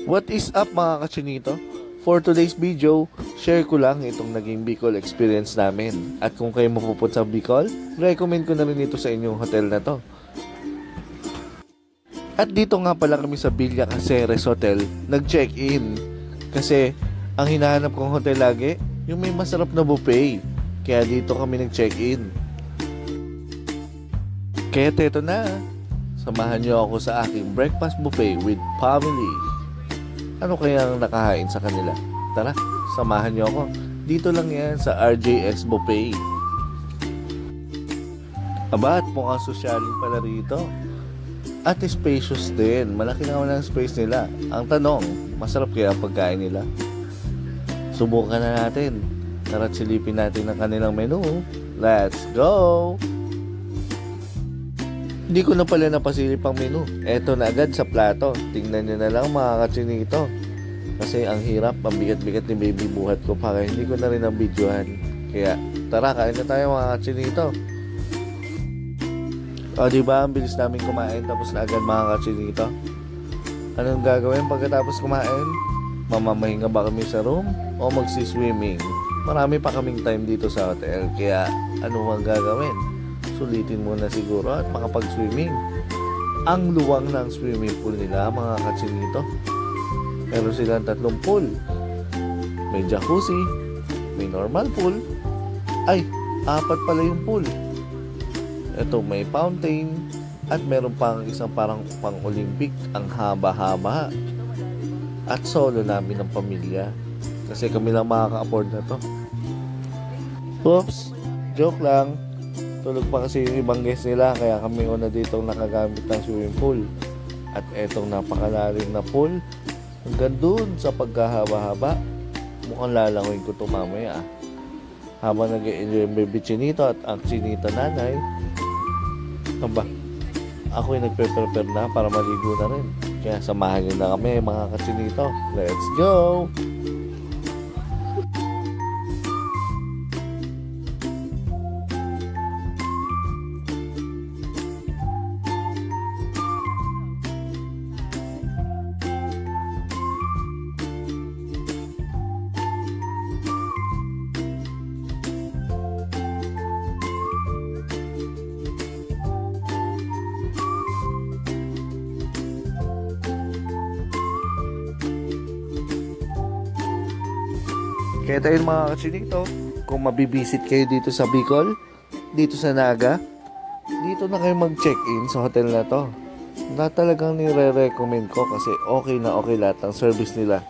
What is up mga kachinito? For today's video, share ko lang itong naging Bicol experience namin. At kung kayo mapupunta sa Bicol, recommend ko na rin ito sa inyong hotel na to. At dito nga pala kami sa Villa Caceres Hotel, nag-check-in. Kasi ang hinahanap kong hotel lagi, yung may masarap na buffet. Kaya dito kami nag-check-in. Kaya eto na, samahan niyo ako sa aking breakfast buffet with family. Ano kaya ang nakahain sa kanila? Tara, samahan niyo ako. Dito lang yan sa RJX Buffet. Aba, at mukhang sosyalin pala rito. At spacious din. Malaki naman ang space nila. Ang tanong, masarap kaya ang pagkain nila? Subukan na natin. Tara't silipin natin ang kanilang menu. Let's go! Hindi ko na pala napasilip ang menu. Eto na agad sa plato. Tingnan nyo na lang mga kachinito. Kasi ang hirap, ang bigat-bigat ni baby buhat ko para hindi ko na rin ang videohan. Kaya tara, kain na tayo mga kachinito. O diba, ang bilis namin kumain tapos na agad mga kachinito. Anong gagawin pagkatapos kumain? Mamamahinga ba kami sa room o magsi-swimming? Marami pa kaming time dito sa hotel. Kaya ano ang gagawin? Sulitin muna siguro at makapag-swimming. Ang luwang ng swimming pool nila mga kachinito. Meron silang 3 pool. May jacuzzi, may normal pool. Ay, 4 pala yung pool. Ito may fountain at meron pang isang parang pang-Olympic. Ang haba-haba. At solo namin ng pamilya. Kasi kami lang makaka-afford na to. Oops, joke lang. Tulog pa kasi yung ibang guest nila, kaya kami una dito nakagamit ng swimming pool. At etong napakalalim na pool, hanggang dun sa pagkahaba-haba, mukhang lalangoyin ko ito mamaya. Habang nag-enjoy yung baby chinito at ang chinita nanay, aba, ako'y nagpe-prepare na para maligo na rin. Kaya samahan nyo na kami mga kachinito. Let's go! Kaya tayo mga kachinito, kung mabibisit kayo dito sa Bicol, dito sa Naga, dito na kayo mag-check-in sa hotel na to. Na talagang nire-recommend ko kasi okay na okay lahat ng service nila.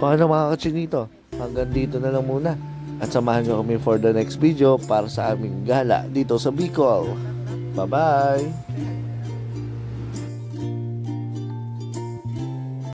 Paano mga kachinito? Hanggang dito na lang muna. At samahan nyo kami for the next video para sa aming gala dito sa Bicol. Bye-bye!